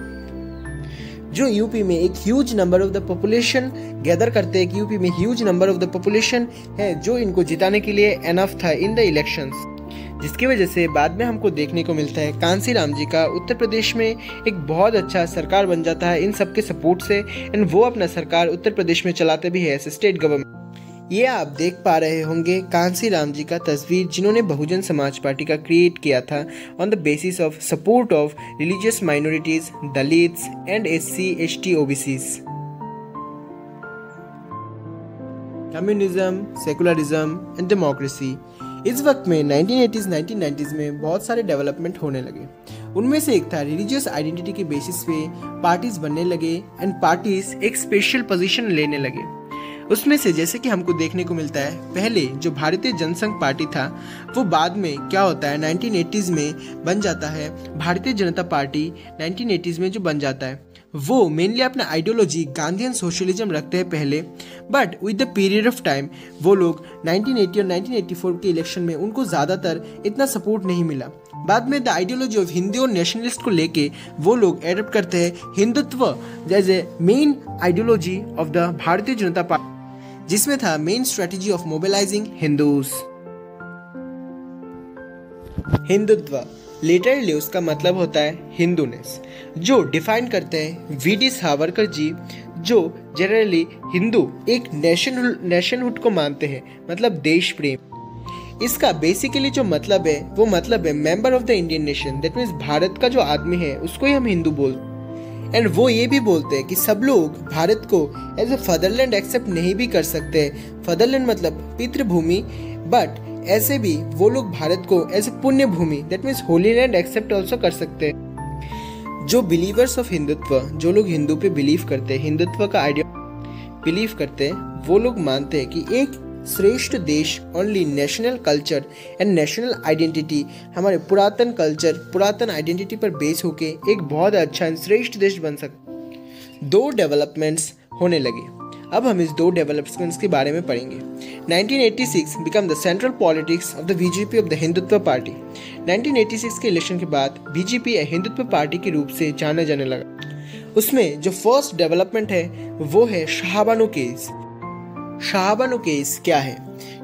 [SPEAKER 1] जो यूपी में एक huge number of the population gather करते हैं कि यूपी में huge number of the population है जो इनको जिताने के लिए एनफ था इन द इलेक्शंस, जिसकी वजह से बाद में हमको देखने को मिलता है कांसी राम जी का उत्तर प्रदेश में एक बहुत अच्छा सरकार बन जाता है इन सबके सपोर्ट से, एंड वो अपना सरकार उत्तर प्रदेश में चलाते भी है एज स्टेट गवर्नमेंट। ये आप देख पा रहे होंगे कांसी राम जी का तस्वीर जिन्होंने बहुजन समाज पार्टी का क्रिएट किया था on the basis of support of religious minorities, Dalits and SC ST OBCs। Communism, secularism and democracy. इस वक्त में 1980s 1990s में बहुत सारे डेवलपमेंट होने लगे। उनमें से एक था रिलीजियस आइडेंटिटी के बेसिस पे पार्टीज बनने लगे एंड पार्टीज एक स्पेशल पोजीशन लेने लगे। उसमें से जैसे कि हमको देखने को मिलता है, पहले जो भारतीय जनसंघ पार्टी था वो बाद में क्या होता है 1980s में बन जाता है भारतीय जनता पार्टी। 1980s में जो बन जाता है वो मेनली अपना आइडियोलॉजी गांधीयन सोशलिज्म रखते हैं पहले, but with the period of time वो लोग 1980 और 1984 के इलेक्शन में उनको ज़्यादातर इतना सपोर्ट नहीं मिला। बाद में द आइडियोलॉजी ऑफ हिंदू और नेशनलिस्ट को लेके वो लोग एडप्ट करते हैं Hindutva as a main ideology of the Bharatiya Janata Party, जिसमें था main strategy of mobilizing Hindus. Hindutva literally उसका मतलब होता है हिंदूनेस, जो डिफाइन करते हैं VD सावरकर जी, जो जनरली हिंदू एक नेशनहुड को मानते हैं, मतलब देश प्रेम। इसका बेसिकली जो मतलब है वो मतलब है member of the Indian nation, that means Bharat का जो आदमी है उसको ही हम हिंदू बोलते हैं। एंड वो ये भी बोलते हैं कि सब लोग भारत को एज ए फादरलैंड एक्सेप्ट नहीं भी कर सकते। फादरलैंड मतलब पितृभूमि, बट ऐसे भी वो लोग भारत को एज ए पुण्य भूमि, that means holy land accept also कर सकते हैं। जो बिलीवर्स ऑफ हिंदुत्व, जो लोग हिंदू पे बिलीव करते हैं, हिंदुत्व का आइडिया बिलीव करते हैं, वो लोग मानते हैं कि एक श्रेष्ठ देश only national culture and national identity, हमारे पुरातन कल्चर पुरातन आइडेंटिटी पर बेस होके एक बहुत अच्छा श्रेष्ठ देश बन सकता। दो डेवलपमेंट्स होने लगे। अब हम इस दो डेवलपमेंट्स के बारे में पढ़ेंगे। 1986 become the central politics of the BJP of the Hindutva party. 1986 के इलेक्शन के बाद बीजेपी हिंदुत्व पार्टी के रूप से जाना जाने लगा। उसमें जो फर्स्ट डेवलपमेंट है वो है शाहबानो केस। शाहबानो केस क्या है?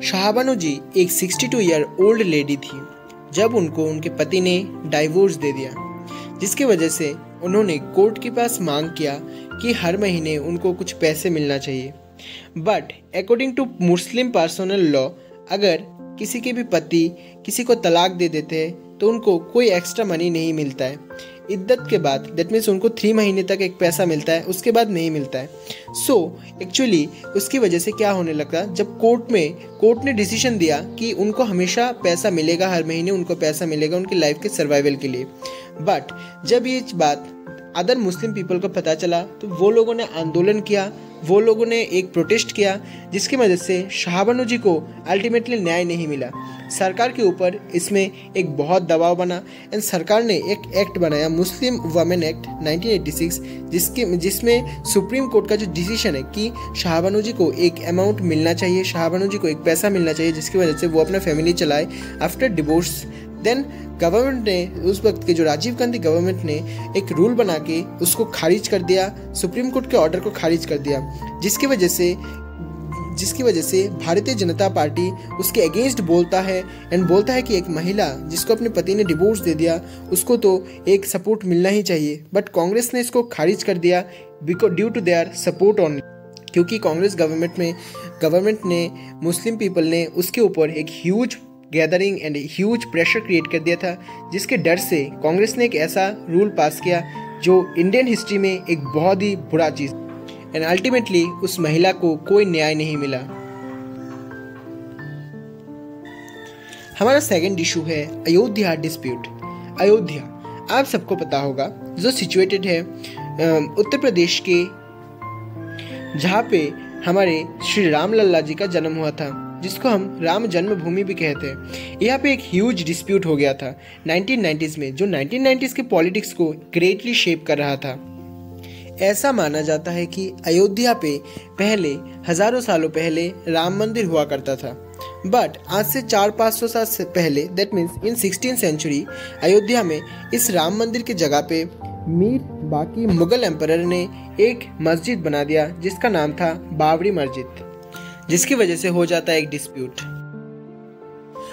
[SPEAKER 1] शाहबानो जी एक 62 ईयर ओल्ड लेडी थी जब उनको उनके पति ने डाइवोर्स दे दिया, जिसकी वजह से उन्होंने कोर्ट के पास मांग किया कि हर महीने उनको कुछ पैसे मिलना चाहिए। But according to Muslim personal law, अगर किसी के भी पति किसी को तलाक दे देते हैं तो उनको कोई एक्स्ट्रा मनी नहीं मिलता है। इद्दत के बाद, दैट मीन्स उनको 3 महीने तक एक पैसा मिलता है, उसके बाद नहीं मिलता है। सो एक्चुअली उसकी वजह से क्या होने लगा, जब कोर्ट ने डिसीजन दिया कि उनको हमेशा पैसा मिलेगा, हर महीने उनको पैसा मिलेगा उनकी लाइफ के सर्वाइवल के लिए। बट जब ये बात अदर मुस्लिम पीपल को पता चला तो वो लोगों ने आंदोलन किया, वो लोगों ने एक प्रोटेस्ट किया, जिसकी वजह से शाहबानो जी को अल्टीमेटली न्याय नहीं मिला। सरकार के ऊपर इसमें एक बहुत दबाव बना एंड सरकार ने एक एक्ट बनाया, मुस्लिम वुमेन एक्ट 1986, जिसमें सुप्रीम कोर्ट का जो डिसीजन है कि शाहबानो जी को एक अमाउंट मिलना चाहिए, शाहबानो जी को एक पैसा मिलना चाहिए, जिसकी वजह से वो अपना फैमिली चलाए आफ्टर डिवोर्स। देन गवर्नमेंट ने, उस वक्त के जो राजीव गांधी गवर्नमेंट ने एक रूल बना के उसको खारिज कर दिया, सुप्रीम कोर्ट के ऑर्डर को खारिज कर दिया, जिसकी वजह से भारतीय जनता पार्टी उसके अगेंस्ट बोलता है एंड बोलता है कि एक महिला जिसको अपने पति ने डिवोर्स दे दिया उसको तो एक सपोर्ट मिलना ही चाहिए। बट कांग्रेस ने इसको खारिज कर दिया because due to their support only, क्योंकि कांग्रेस गवर्नमेंट ने मुस्लिम पीपल ने उसके ऊपर एक huge gathering and huge pressure create कर दिया था, जिसके डर से कांग्रेस ने एक ऐसा रूल पास किया जो इंडियन हिस्ट्री में एक बहुत ही बुरा चीज़, एंड अल्टीमेटली उस महिला को कोई न्याय नहीं मिला। हमारा सेकंड इशू है अयोध्या डिस्प्यूट। अयोध्या आप सबको पता होगा, जो सिचुएटेड है उत्तर प्रदेश के, जहाँ पे हमारे श्री राम लल्ला जी का जन्म हुआ था, जिसको हम राम जन्मभूमि भी कहते हैं। यहाँ पे एक ह्यूज डिस्प्यूट हो गया था 1990s में, जो 1990s के पॉलिटिक्स को ग्रेटली शेप कर रहा था। ऐसा माना जाता है कि अयोध्या पे पहले हजारों सालों पहले राम मंदिर हुआ करता था, बट आज से 400-500 साल से पहले, that means in 16th century, Ayodhya में इस राम मंदिर की जगह पे मीर बाकी मुगल एम्परर ने एक मस्जिद बना दिया जिसका नाम था बाबरी मस्जिद, जिसकी वजह से हो जाता है एक डिस्प्यूट।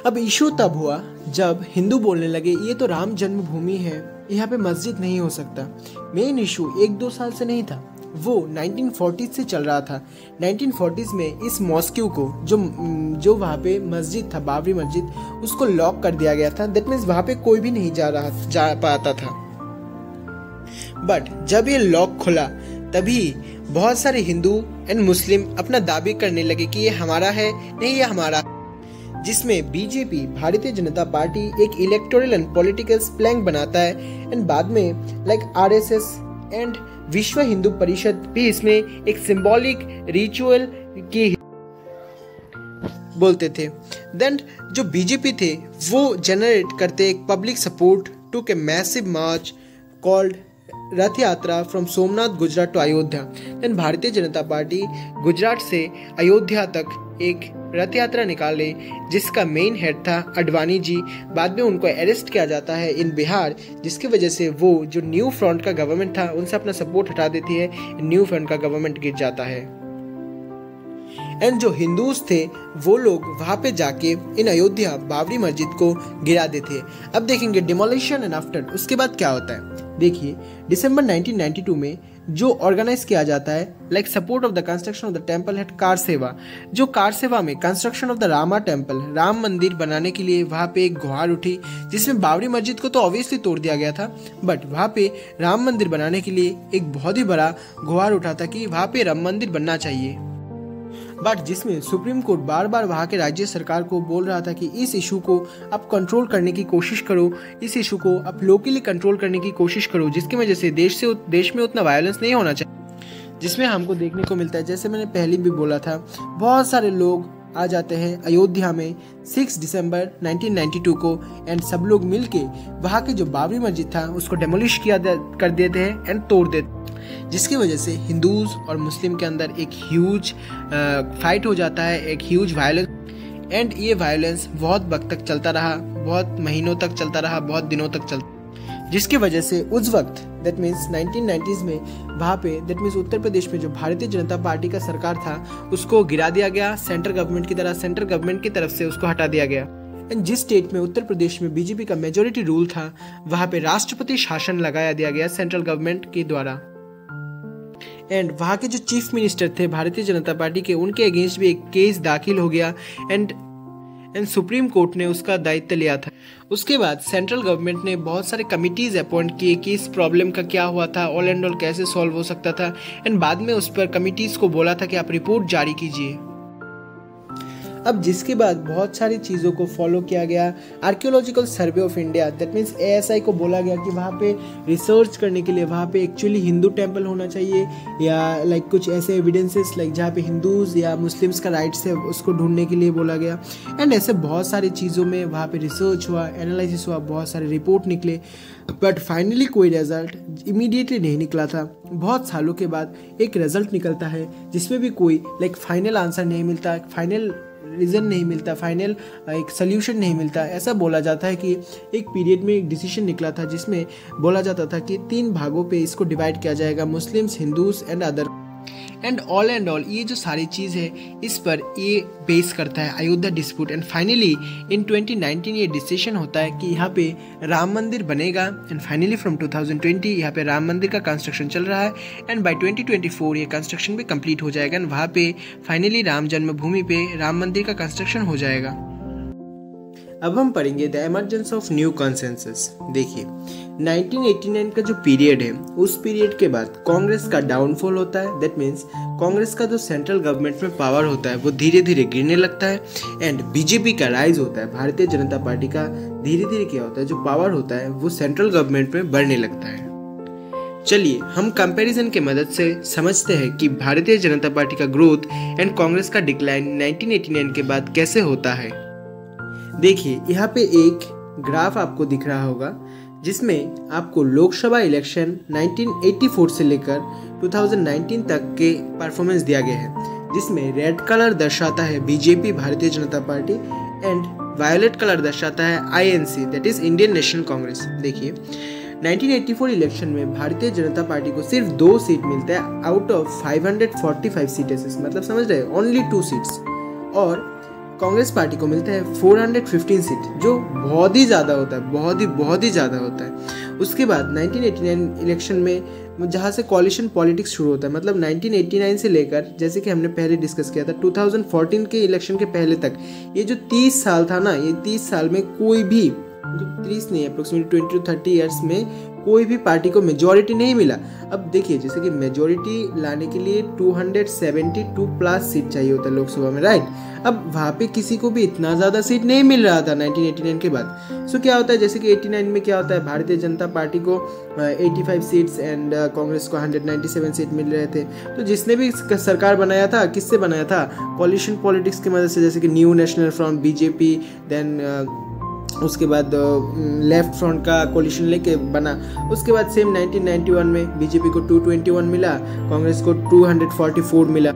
[SPEAKER 1] अब इशू तब हुआ जब हिंदू बोलने लगे ये तो राम जन्मभूमि है, यहाँ पे मस्जिद नहीं हो सकता। मेन इशू 1-2 साल से नहीं था, वो 1940s से चल रहा था। 1940s में इस मॉस्क्यू को जो वहाँ पे मस्जिद था बाबरी मस्जिद, उसको लॉक कर दिया गया था। दैट मीन्स वहाँ पे कोई भी नहीं जा पाता था। बट जब ये लॉक खुला तभी बहुत सारे हिंदू एंड मुस्लिम अपना दावे करने लगे कि ये हमारा है, नहीं ये हमारा, जिसमें बीजेपी भारतीय जनता पार्टी एक इलेक्टोरल एंड पॉलिटिकल प्लैंक बनाता है एंड बाद में लाइक आरएसएस एंड विश्व हिंदू परिषद भी इसमें एक सिंबॉलिक रिचुअल की बोलते थे। देन जो बीजेपी थे वो जनरेट करते एक पब्लिक सपोर्ट टू के massive march called Rath Yatra from Somnath Gujarat to Ayodhya. Then Bharatiya Janata party Gujarat से अयोध्या तक एक रथ यात्रा निकाले जिसका मेन हेड था अडवाणी जी। बाद में उनको अरेस्ट किया जाता है इन बिहार, जिसकी वजह से वो जो न्यू फ्रंट का गवर्नमेंट था उनसे अपना सपोर्ट हटा देती है, न्यू फ्रंट का गवर्नमेंट गिर जाता है। एंड जो हिंदूज थे वो लोग वहाँ पे जाके इन अयोध्या बाबरी मस्जिद को गिरा देते। अब देखेंगे डिमोलिशन एंड आफ्टर, उसके बाद क्या होता है। देखिए दिसंबर 1992 में जो ऑर्गेनाइज किया जाता है like support of the construction of the temple at kar seva. जो कारसेवा में construction of the Rama temple, Ram मंदिर बनाने के लिए वहाँ पे एक गुहार उठी, जिसमें बाबरी मस्जिद को तो ऑब्वियसली तोड़ दिया गया था, बट वहाँ पे राम मंदिर बनाने के लिए एक बहुत ही बड़ा गुहार उठा था कि वहाँ पे राम मंदिर बनना चाहिए। बट जिसमें सुप्रीम कोर्ट बार बार वहाँ के राज्य सरकार को बोल रहा था कि इस इशू को आप कंट्रोल करने की कोशिश करो, इस इशू को आप लोकली कंट्रोल करने की कोशिश करो, जिसकी वजह से देश में उतना वायलेंस नहीं होना चाहिए। जिसमें हमको देखने को मिलता है, जैसे मैंने पहले भी बोला था, बहुत सारे लोग आ जाते हैं अयोध्या में 6 दिसंबर 1992 को एंड सब लोग मिलके वहाँ के जो बाबरी मस्जिद था उसको डेमोलिश कर देते हैं एंड तोड़ देते हैं, जिसकी वजह से हिंदूज और मुस्लिम के अंदर एक ह्यूज फाइट हो जाता है, एक ह्यूज वायलेंस। एंड ये वायलेंस बहुत वक्त तक चलता रहा, बहुत महीनों तक चलता रहा, बहुत दिनों तक चलता, जिसकी वजह से उस वक्त दैट मीन्स 1990s में वहाँ पे दैट मीन्स उत्तर प्रदेश में जो भारतीय जनता पार्टी का सरकार था उसको गिरा दिया गया सेंट्रल गवर्नमेंट की तरह, सेंट्रल गवर्नमेंट की तरफ से उसको हटा दिया गया। एंड जिस स्टेट में उत्तर प्रदेश में बीजेपी का मेजोरिटी रूल था वहाँ पे राष्ट्रपति शासन लगाया दिया गया सेंट्रल गवर्नमेंट के द्वारा। एंड वहाँ के जो चीफ मिनिस्टर थे भारतीय जनता पार्टी के, उनके अगेंस्ट भी एक केस दाखिल हो गया एंड सुप्रीम कोर्ट ने उसका दायित्व लिया था। उसके बाद सेंट्रल गवर्नमेंट ने बहुत सारे कमिटीज अपॉइंट किए कि इस प्रॉब्लम का क्या हुआ था, ऑल एंड ऑल कैसे सॉल्व हो सकता था, एंड बाद में उस पर कमिटीज को बोला था कि आप रिपोर्ट जारी कीजिए। अब जिसके बाद बहुत सारी चीज़ों को फॉलो किया गया। Archaeological survey of India that means ASI को बोला गया कि वहाँ पे रिसर्च करने के लिए वहाँ पे एक्चुअली हिंदू टेम्पल होना चाहिए या लाइक कुछ ऐसे एविडेंसेस लाइक जहाँ पे हिंदूज या मुस्लिम्स का राइट्स है उसको ढूंढने के लिए बोला गया। एंड ऐसे बहुत सारी चीज़ों में वहाँ पे रिसर्च हुआ, एनालिसिस हुआ, बहुत सारे रिपोर्ट निकले, बट फाइनली कोई रिजल्ट इमीडिएटली नहीं निकला था। बहुत सालों के बाद एक रिजल्ट निकलता है जिसमें भी कोई लाइक फाइनल आंसर नहीं मिलता, फाइनल रीज़न नहीं मिलता, फाइनल एक सल्यूशन नहीं मिलता। ऐसा बोला जाता है कि एक पीरियड में एक डिसीजन निकला था जिसमें बोला जाता था कि 3 भागों पे इसको डिवाइड किया जाएगा, Muslims, Hindus and other. And all ये जो सारी चीज़ है इस पर ये बेस करता है Ayodhya dispute. And finally in 2019 ये डिसीजन होता है कि यहाँ पे राम मंदिर बनेगा। एंड फाइनली फ्रॉम 2020 यहाँ पे राम मंदिर का कंस्ट्रक्शन चल रहा है एंड बाय 2024 ये कंस्ट्रक्शन भी कंप्लीट हो जाएगा एंड वहाँ पे फाइनली राम जन्मभूमि पे राम मंदिर का कंस्ट्रक्शन हो जाएगा। अब हम पढ़ेंगे the emergence of new consensus. देखिए 1989 का जो पीरियड है उस पीरियड के बाद कांग्रेस का डाउनफॉल होता है। दैट मीन्स कांग्रेस का जो सेंट्रल गवर्नमेंट में पावर होता है वो धीरे धीरे गिरने लगता है एंड बीजेपी का राइज होता है। भारतीय जनता पार्टी का धीरे धीरे क्या होता है, जो पावर होता है वो सेंट्रल गवर्नमेंट में बढ़ने लगता है। चलिए हम कंपैरिजन के मदद से समझते हैं कि भारतीय जनता पार्टी का ग्रोथ एंड कांग्रेस का डिक्लाइन 1989 के बाद कैसे होता है। देखिए यहाँ पे एक ग्राफ आपको दिख रहा होगा जिसमें आपको लोकसभा इलेक्शन 1984 से लेकर 2019 तक के परफॉर्मेंस दिया गया है, जिसमें रेड कलर दर्शाता है बीजेपी भारतीय Janata party and violet colour दर्शाता है INC that is Indian national Congress. देखिए 1984 इलेक्शन में भारतीय जनता पार्टी को सिर्फ 2 सीट मिलता है आउट ऑफ 545 सीटें, मतलब समझ रहे हैं, ओनली 2 सीट्स। और कांग्रेस पार्टी को मिलता है 415 सीट, जो बहुत ही ज़्यादा होता है, बहुत ही ज़्यादा होता है। उसके बाद 1989 इलेक्शन में जहाँ से कॉलिशन पॉलिटिक्स शुरू होता है, मतलब 1989 से लेकर, जैसे कि हमने पहले डिस्कस किया था, 2014 के इलेक्शन के पहले तक, ये जो 30 साल था ना, ये 30 साल में कोई भी, 30 नहीं, अप्रोक्सीमेटली 20 to 30 ईयर्स में कोई भी पार्टी को मेजॉरिटी नहीं मिला। अब देखिए, जैसे कि मेजॉरिटी लाने के लिए 272 प्लस सीट चाहिए होता है लोकसभा में, राइट। अब वहाँ पे किसी को भी इतना ज़्यादा सीट नहीं मिल रहा था 1989 के बाद। सो क्या होता है, जैसे कि 89 में क्या होता है, भारतीय जनता पार्टी को 85 सीट्स एंड कांग्रेस को 197 सीट मिल रहे थे। तो जिसने भी सरकार बनाया था, किससे बनाया था, कॉलिशन पॉलिटिक्स की मदद से, जैसे कि new National Front, BJP, then उसके बाद लेफ्ट फ्रंट का कोलिशन लेके बना। उसके बाद सेम 1991 में बीजेपी को 221 मिला, कांग्रेस को 244 मिला।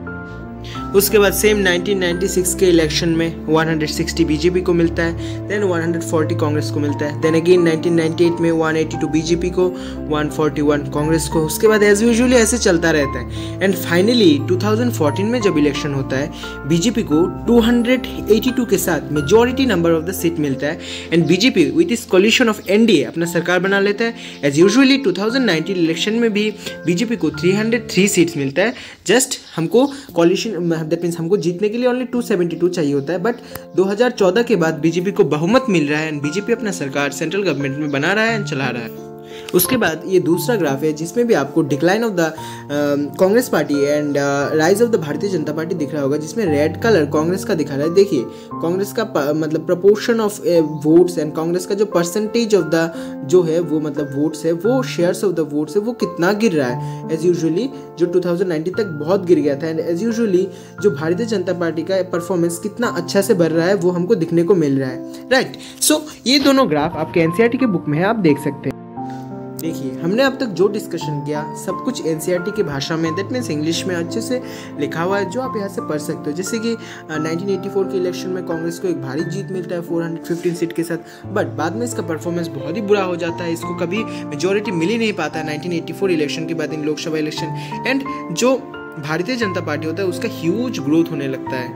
[SPEAKER 1] उसके बाद सेम 1996 के इलेक्शन में 160 बीजेपी को मिलता है, देन 140 कांग्रेस को मिलता है, देन अगेन 1998 में 182 बीजेपी को, 141 कांग्रेस को। उसके बाद एज यूजुअली ऐसे चलता रहता है। एंड फाइनली 2014 में जब इलेक्शन होता है, बीजेपी को 282 के साथ majority number of the seat मिलता है एंड बीजेपी विद इस कोलिशन ऑफ एनडीए अपना सरकार बना लेता है। एज यूजुअली 2019 इलेक्शन में भी बीजेपी को 303 सीट्स मिलता है। जस्ट हमको कोलिशन, दैट मीन्स हमको जीतने के लिए ओनली 272 चाहिए होता है। बट 2014 के बाद बीजेपी को बहुमत मिल रहा है एंड बीजेपी अपना सरकार सेंट्रल गवर्नमेंट में बना रहा है एंड चला रहा है। उसके बाद ये दूसरा ग्राफ है जिसमें भी आपको decline of the Congress party and rise of the Bharatiya Janata party दिख रहा होगा, जिसमें रेड कलर कांग्रेस का दिखा रहा है। देखिए कांग्रेस का मतलब proportion of votes and Congress का जो परसेंटेज ऑफ द जो है वो मतलब वोट्स है, वो शेयर्स ऑफ द वोट्स है, वो कितना गिर रहा है। एज यूजुअली जो 2019 तक बहुत गिर गया था एंड एज यूजुअली जो भारतीय जनता पार्टी का परफॉर्मेंस कितना अच्छा से बढ़ रहा है वो हमको दिखने को मिल रहा है, राइट। सो ये दोनों ग्राफ आपके एनसीईआरटी के बुक में है, आप देख सकते हैं। देखिए हमने अब तक जो डिस्कशन किया सब कुछ एनसीईआरटी की भाषा में, दैट मीन्स इंग्लिश में अच्छे से लिखा हुआ है, जो आप यहाँ से पढ़ सकते हो। जैसे कि 1984 के इलेक्शन में कांग्रेस को एक भारी जीत मिलता है 415 सीट के साथ, बट बाद में इसका परफॉर्मेंस बहुत ही बुरा हो जाता है, इसको कभी मेजॉरिटी मिल ही नहीं पाता है 1984 इलेक्शन के बाद इन लोकसभा इलेक्शन। एंड जो भारतीय जनता पार्टी होता है उसका ह्यूज ग्रोथ होने लगता है,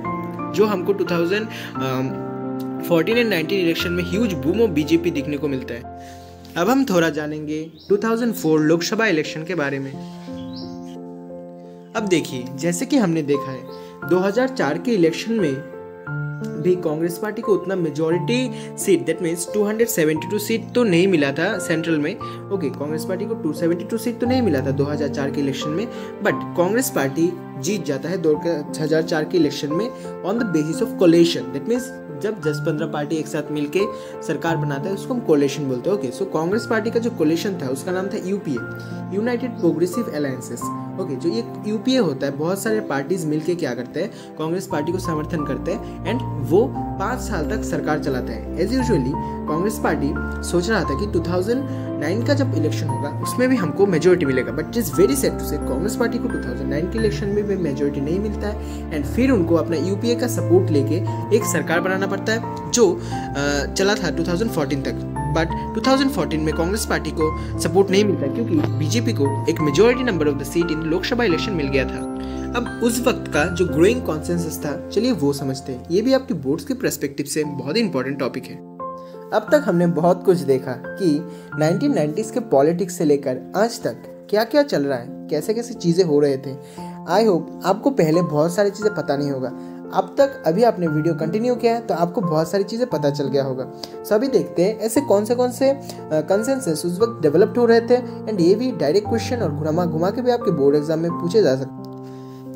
[SPEAKER 1] जो हमको 2014 एंड 19 इलेक्शन में ह्यूज बूम ऑफ बीजेपी दिखने को मिलता है। अब हम थोड़ा जानेंगे 2004 लोकसभा इलेक्शन के बारे में। अब देखिए जैसे कि हमने देखा है 2004 के इलेक्शन में भी कांग्रेस पार्टी को उतना majority seat, that means 272 seat तो नहीं मिला था सेंट्रल में। ओके, कांग्रेस पार्टी को 272 सीट तो नहीं मिला था 2004 के इलेक्शन में, बट कांग्रेस पार्टी जीत जाता है 2004 के इलेक्शन में on the basis of coalition. That means जब 10-15 पार्टी एक साथ मिलके सरकार बनाता है उसको हम कोलिशन बोलते हैं। ओके, सो कांग्रेस पार्टी का जो कोलिशन था उसका नाम था UPA, United progressive alliances. Okay, जो ये यूपीए होता है बहुत सारे पार्टीज मिलके क्या करते हैं, कांग्रेस पार्टी को समर्थन करते हैं एंड वो 5 साल तक सरकार चलाते हैं। एज यूजुअली कांग्रेस पार्टी सोच रहा था कि 2009 का जब इलेक्शन होगा उसमें भी हमको मेजोरिटी मिलेगा, but it is very sad to say Congress party को 2009 के इलेक्शन में भी मेजोरिटी नहीं मिलता है एंड फिर उनको अपना यूपीए का सपोर्ट लेके एक सरकार बनाना पड़ता है जो चला था 2014 तक। बट 2014 में कांग्रेस पार्टी को सपोर्ट नहीं मिलता क्योंकि बीजेपी को एक majority number of the seat in Lok Sabha election मिल गया था। अब उस वक्त का जो ग्रोइंग कॉन्सेंसस था, चलिए वो समझते हैं। ये भी आपके बोर्ड्स के पर्सपेक्टिव से बहुत ही इंपॉर्टेंट टॉपिक है। अब तक हमने बहुत कुछ देखा कि 1990s के पॉलिटिक्स से लेकर आज तक क्या क्या चल रहा है, कैसे कैसे चीज़ें हो रहे थे। आई होप आपको पहले बहुत सारी चीज़ें पता नहीं होगा, अब तक अभी आपने वीडियो कंटिन्यू किया है तो आपको बहुत सारी चीज़ें पता चल गया होगा। सभी देखते हैं ऐसे कौन से कंसेंसस उस वक्त डेवलप्ड हो रहे थे एंड ये भी डायरेक्ट क्वेश्चन और घुमा के भी आपके बोर्ड एग्जाम में पूछे जा सकते।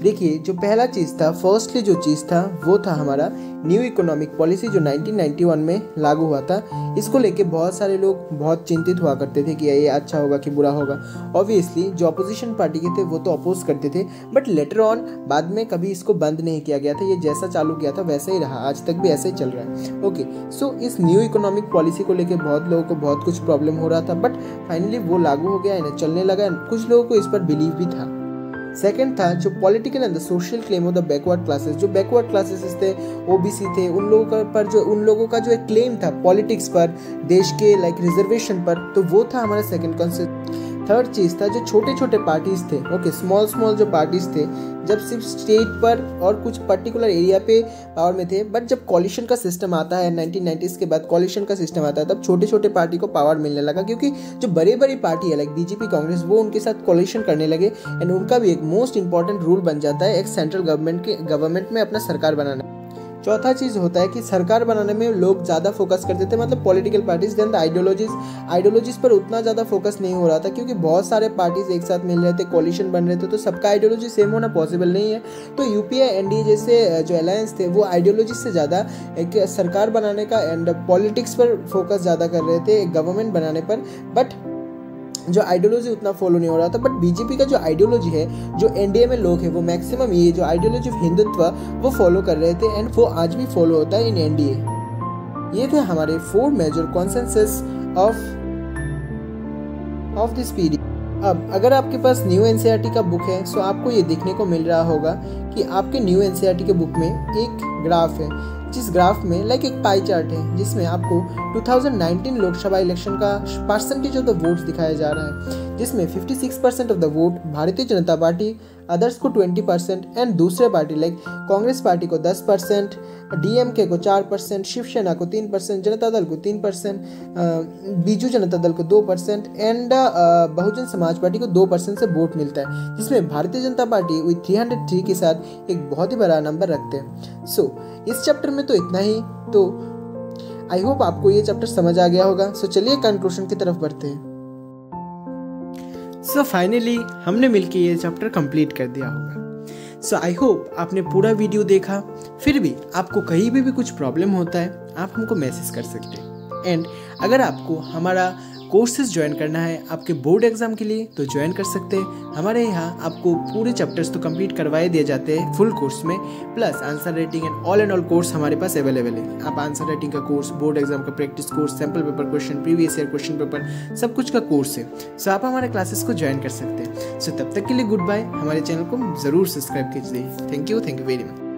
[SPEAKER 1] देखिए जो पहला चीज़ था, फर्स्टली जो चीज़ था वो था हमारा न्यू इकोनॉमिक पॉलिसी जो 1991 में लागू हुआ था। इसको लेके बहुत सारे लोग बहुत चिंतित हुआ करते थे कि ये अच्छा होगा कि बुरा होगा। ऑब्वियसली जो अपोजिशन पार्टी के थे वो तो अपोज करते थे, बट लेटर ऑन बाद में कभी इसको बंद नहीं किया गया था। ये जैसा चालू किया था वैसे ही रहा, आज तक भी ऐसे ही चल रहा है। ओके, सो इस न्यू इकोनॉमिक पॉलिसी को लेके बहुत लोगों को बहुत कुछ प्रॉब्लम हो रहा था, बट फाइनली वो लागू हो गया, इन्हें चलने लगा। कुछ लोगों को इस पर बिलीव भी था। सेकंड था जो political and the social claim of the backward classes. जो बैकवर्ड क्लासेस थे, ओबीसी थे, उन लोगों का जो एक क्लेम था पॉलिटिक्स पर, देश के लाइक रिजर्वेशन पर, तो वो था हमारा सेकंड कॉन्सेप्ट। थर्ड चीज़ था जो छोटे छोटे पार्टीज थे, ओके, स्मॉल जो पार्टीज थे, जब सिर्फ स्टेट पर और कुछ पर्टिकुलर एरिया पे पावर में थे, बट जब कॉलिशन का सिस्टम आता है 1990s के बाद, कॉलिशन का सिस्टम आता है, तब छोटे छोटे पार्टी को पावर मिलने लगा, क्योंकि जो बड़ी बड़ी पार्टी है लाइक बीजेपी, कांग्रेस, वो उनके साथ कॉलिशन करने लगे एंड उनका भी एक मोस्ट इंपॉर्टेंट रूल बन जाता है एक सेंट्रल गवर्नमेंट में अपना सरकार बनाना। चौथा चीज़ होता है कि सरकार बनाने में लोग ज़्यादा फोकस करते थे, मतलब political parties, then the ideologies पर उतना ज़्यादा फोकस नहीं हो रहा था, क्योंकि बहुत सारे पार्टीज एक साथ मिल रहे थे, कोलिशन बन रहे थे, तो सबका आइडियोलॉजी सेम होना पॉसिबल नहीं है। तो यूपीए एनडीए जैसे जो अलायंस थे वो आइडियोलॉजी से ज़्यादा एक सरकार बनाने का एंड पॉलिटिक्स पर फोकस ज़्यादा कर रहे थे, एक गवर्नमेंट बनाने पर, बट जो आइडियोलॉजी उतना फॉलो नहीं हो रहा था। बट बीजेपी का जो आइडियोलॉजी है, जो एनडीए में लोग हैं, वो मैक्सिमम ये जो आइडियोलॉजी ऑफ हिंदुत्व वो फॉलो कर रहे थे एंड वो आज भी फॉलो होता है इन एनडीए। ये थे हमारे 4 major consensus of this period. अब अगर आपके पास न्यू एनसीईआरटी का बुक है, सो आपको ये देखने को मिल रहा होगा कि आपके न्यू एनसीईआरटी के बुक में एक ग्राफ है, जिस ग्राफ में लाइक एक पाई चार्ट है, जिसमें आपको 2019 लोकसभा इलेक्शन का परसेंटेज ऑफ द वोट्स दिखाया जा रहा है, जिसमें 56% ऑफ द वोट भारतीय जनता पार्टी, अदर्स को 20% एंड दूसरे पार्टी लाइक कांग्रेस पार्टी को 10%, डीएमके को 4%, शिवसेना को 3%, जनता दल को 3%, बीजू जनता दल को 2% एंड बहुजन समाज पार्टी को 2% से वोट मिलता है, जिसमें भारतीय जनता पार्टी विथ 303 के साथ एक बहुत ही बड़ा नंबर रखते हैं। सो इस चैप्टर में तो इतना ही। तो आई होप आपको ये चैप्टर समझ आ गया होगा। सो चलिए कंक्लूजन की तरफ बढ़ते हैं। सो फाइनली हमने मिलके ये चैप्टर कंप्लीट कर दिया होगा। सो आई होप आपने पूरा वीडियो देखा। फिर भी आपको कहीं भी कुछ प्रॉब्लम होता है, आप हमको मैसेज कर सकते हैं। एंड अगर आपको हमारा कोर्सेज ज्वाइन करना है आपके बोर्ड एग्जाम के लिए, तो ज्वाइन कर सकते हैं। हमारे यहाँ आपको पूरे चैप्टर्स तो कंप्लीट करवाए दिए जाते हैं फुल कोर्स में, plus answer writing and all course हमारे पास अवेलेबल है। आप आंसर राइटिंग का कोर्स, बोर्ड एग्जाम का practice course, sample paper question, previous year question paper, सब कुछ का कोर्स है। सो आप हमारे क्लासेस को ज्वाइन कर सकते हैं। सो तब तक के लिए गुड बाय। हमारे चैनल को ज़रूर सब्सक्राइब कीजिए। Thank you very much.